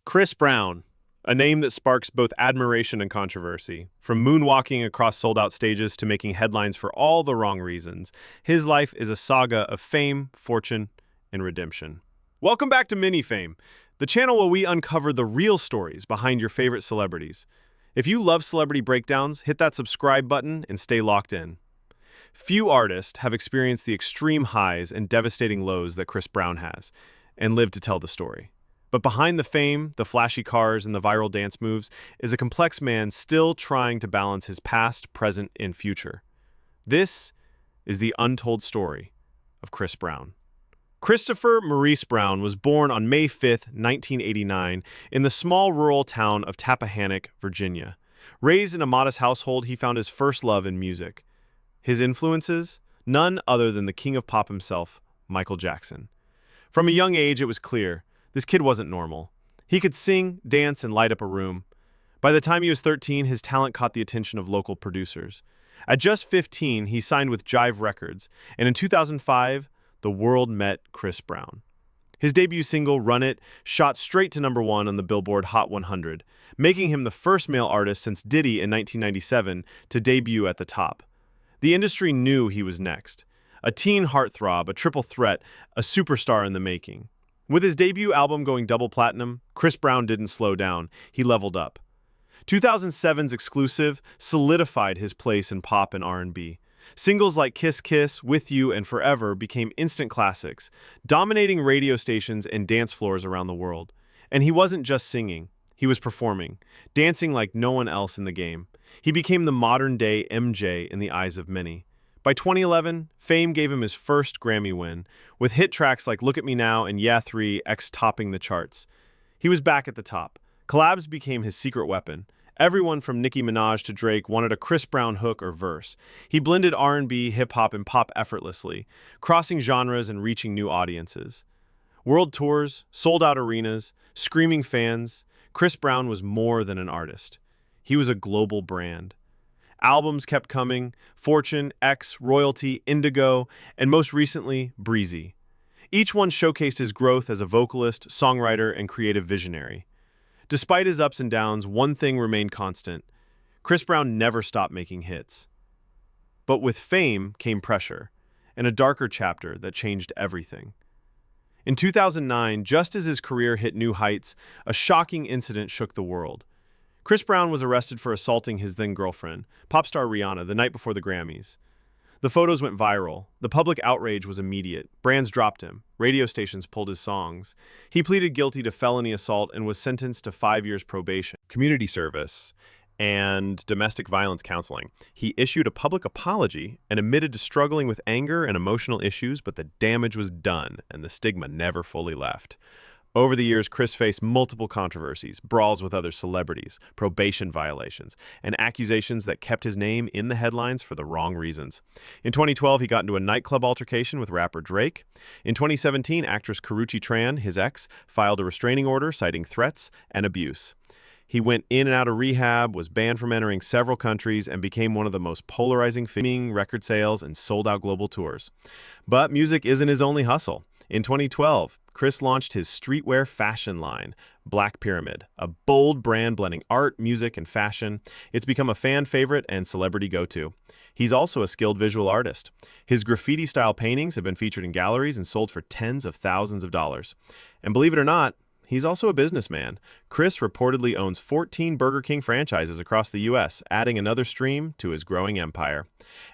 Chris Brown, a name that sparks both admiration and controversy. From moonwalking across sold-out stages to making headlines for all the wrong reasons, his life is a saga of fame, fortune, and redemption. Welcome back to Mini Fame, the channel where we uncover the real stories behind your favorite celebrities. If you love celebrity breakdowns, hit that subscribe button and stay locked in. Few artists have experienced the extreme highs and devastating lows that Chris Brown has, and lived to tell the story. But behind the fame, the flashy cars, and the viral dance moves is a complex man still trying to balance his past, present, and future. This is the untold story of Chris Brown. Christopher Maurice Brown was born on May 5, 1989, in the small rural town of Tappahannock, Virginia. Raised in a modest household, he found his first love in music. His influences? None other than the king of pop himself, Michael Jackson. From a young age, it was clear this kid wasn't normal. He could sing, dance, and light up a room. By the time he was 13, his talent caught the attention of local producers. At just 15, he signed with Jive Records, and in 2005, the world met Chris Brown. His debut single, Run It, shot straight to #1 on the Billboard Hot 100, making him the first male artist since Diddy in 1997 to debut at the top. The industry knew he was next. A teen heartthrob, a triple threat, a superstar in the making. With his debut album going double platinum, Chris Brown didn't slow down, he leveled up. 2007's Exclusive solidified his place in pop and R&B. Singles like Kiss Kiss, With You, and Forever became instant classics, dominating radio stations and dance floors around the world. And he wasn't just singing, he was performing, dancing like no one else in the game. He became the modern-day MJ in the eyes of many. By 2011, fame gave him his first Grammy win, with hit tracks like Look at Me Now and Yeah 3 X topping the charts. He was back at the top. Collabs became his secret weapon. Everyone from Nicki Minaj to Drake wanted a Chris Brown hook or verse. He blended R&B, hip-hop, and pop effortlessly, crossing genres and reaching new audiences. World tours, sold-out arenas, screaming fans, Chris Brown was more than an artist. He was a global brand. Albums kept coming: Fortune, X, Royalty, Indigo, and most recently, Breezy. Each one showcased his growth as a vocalist, songwriter, and creative visionary. Despite his ups and downs, one thing remained constant. Chris Brown never stopped making hits. But with fame came pressure, and a darker chapter that changed everything. In 2009, just as his career hit new heights, a shocking incident shook the world. Chris Brown was arrested for assaulting his then-girlfriend, pop star Rihanna, the night before the Grammys. The photos went viral. The public outrage was immediate. Brands dropped him. Radio stations pulled his songs. He pleaded guilty to felony assault and was sentenced to 5 years probation, community service, and domestic violence counseling. He issued a public apology and admitted to struggling with anger and emotional issues, but the damage was done and the stigma never fully left. Over the years, Chris faced multiple controversies, brawls with other celebrities, probation violations, and accusations that kept his name in the headlines for the wrong reasons. In 2012, he got into a nightclub altercation with rapper Drake. In 2017, actress Karrueche Tran, his ex, filed a restraining order citing threats and abuse. He went in and out of rehab, was banned from entering several countries, and became one of the most polarizing figures, record sales, and sold-out global tours. But music isn't his only hustle. In 2012, Chris launched his streetwear fashion line, Black Pyramid, a bold brand blending art, music, and fashion. It's become a fan favorite and celebrity go-to. He's also a skilled visual artist. His graffiti-style paintings have been featured in galleries and sold for tens of thousands of dollars. And believe it or not, he's also a businessman. Chris reportedly owns 14 Burger King franchises across the U.S., adding another stream to his growing empire.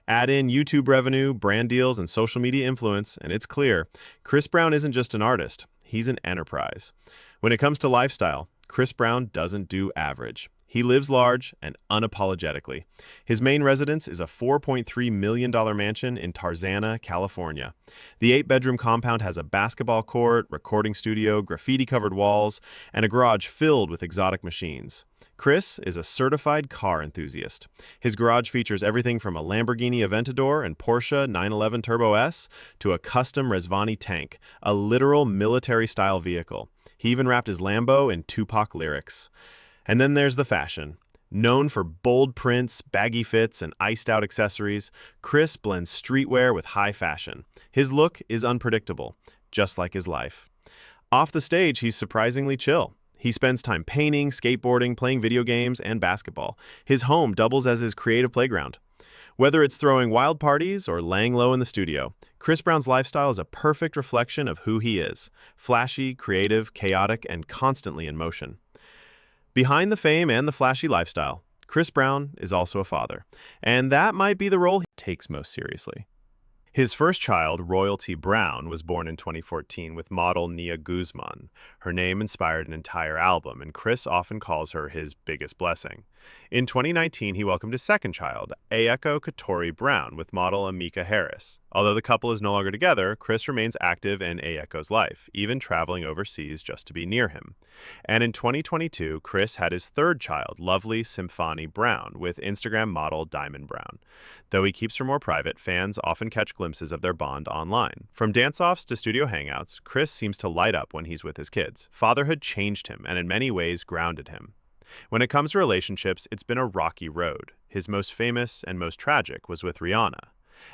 Add in YouTube revenue, brand deals, and social media influence, and it's clear Chris Brown isn't just an artist, he's an enterprise. When it comes to lifestyle, Chris Brown doesn't do average. He lives large and unapologetically. His main residence is a $4.3 million mansion in Tarzana, California. The 8-bedroom compound has a basketball court, recording studio, graffiti-covered walls, and a garage filled with exotic machines. Chris is a certified car enthusiast. His garage features everything from a Lamborghini Aventador and Porsche 911 Turbo S to a custom Rezvani tank, a literal military-style vehicle. He even wrapped his Lambo in Tupac lyrics. And then there's the fashion. Known for bold prints, baggy fits, and iced-out accessories, Chris blends streetwear with high fashion. His look is unpredictable, just like his life. Off the stage, he's surprisingly chill. He spends time painting, skateboarding, playing video games, and basketball. His home doubles as his creative playground. Whether it's throwing wild parties or laying low in the studio, Chris Brown's lifestyle is a perfect reflection of who he is: flashy, creative, chaotic, and constantly in motion. Behind the fame and the flashy lifestyle, Chris Brown is also a father, and that might be the role he takes most seriously. His first child, Royalty Brown, was born in 2014 with model Nia Guzman. Her name inspired an entire album, and Chris often calls her his biggest blessing. In 2019, he welcomed his second child, Ayeko Katori Brown, with model Amika Harris. Although the couple is no longer together, Chris remains active in Ayeko's life, even traveling overseas just to be near him. And in 2022, Chris had his third child, Lovely Symphony Brown, with Instagram model Diamond Brown. Though he keeps her more private, fans often catch glimpses of their bond online. From dance-offs to studio hangouts, Chris seems to light up when he's with his kids. Fatherhood changed him and in many ways grounded him. When it comes to relationships, it's been a rocky road. His most famous and most tragic was with Rihanna.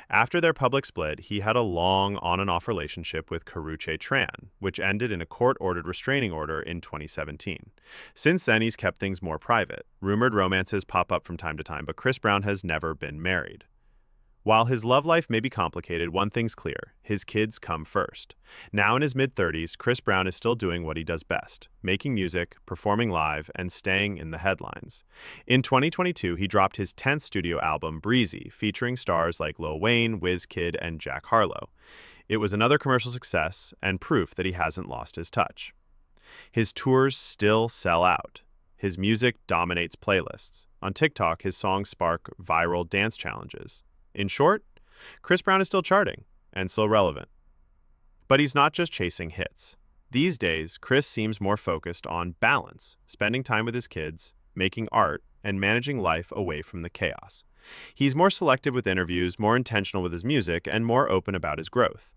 After their public split, he had a long on-and-off relationship with Karrueche Tran, which ended in a court-ordered restraining order in 2017. Since then, he's kept things more private. Rumored romances pop up from time to time, but Chris Brown has never been married. While his love life may be complicated, one thing's clear: his kids come first. Now in his mid-30s, Chris Brown is still doing what he does best: making music, performing live, and staying in the headlines. In 2022, he dropped his 10th studio album, Breezy, featuring stars like Lil Wayne, Wizkid, and Jack Harlow. It was another commercial success and proof that he hasn't lost his touch. His tours still sell out. His music dominates playlists. On TikTok, his songs spark viral dance challenges. In short, Chris Brown is still charting and still relevant. But he's not just chasing hits. These days, Chris seems more focused on balance, spending time with his kids, making art, and managing life away from the chaos. He's more selective with interviews, more intentional with his music, and more open about his growth.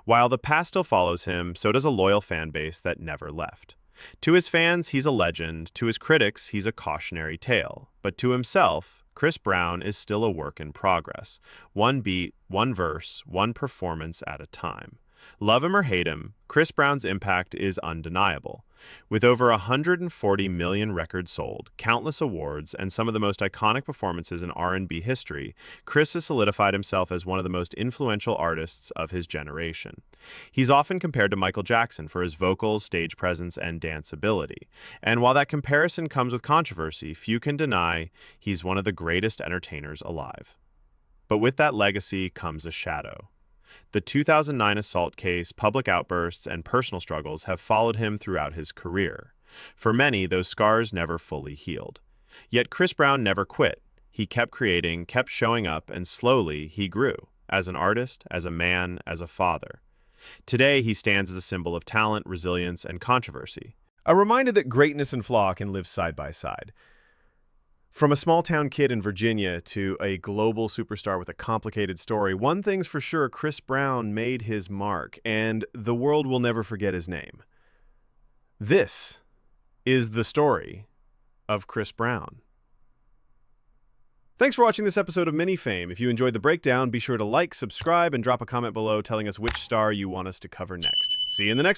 While the past still follows him, so does a loyal fan base that never left. To his fans, he's a legend. To his critics, he's a cautionary tale. But to himself, Chris Brown is still a work in progress. One beat, one verse, one performance at a time. Love him or hate him, Chris Brown's impact is undeniable. With over 140 million records sold, countless awards, and some of the most iconic performances in R&B history, Chris has solidified himself as one of the most influential artists of his generation. He's often compared to Michael Jackson for his vocals, stage presence, and dance ability. And while that comparison comes with controversy, few can deny he's one of the greatest entertainers alive. But with that legacy comes a shadow. The 2009 assault case, public outbursts, and personal struggles have followed him throughout his career. For many, those scars never fully healed. Yet Chris Brown never quit. He kept creating, kept showing up, and slowly he grew, as an artist, as a man, as a father. Today, he stands as a symbol of talent, resilience, and controversy. A reminder that greatness and flaw can live side by side. From a small-town kid in Virginia to a global superstar with a complicated story, one thing's for sure: Chris Brown made his mark, and the world will never forget his name. This is the story of Chris Brown. Thanks for watching this episode of Mini Fame. If you enjoyed the breakdown, be sure to like, subscribe, and drop a comment below telling us which star you want us to cover next. See you in the next one.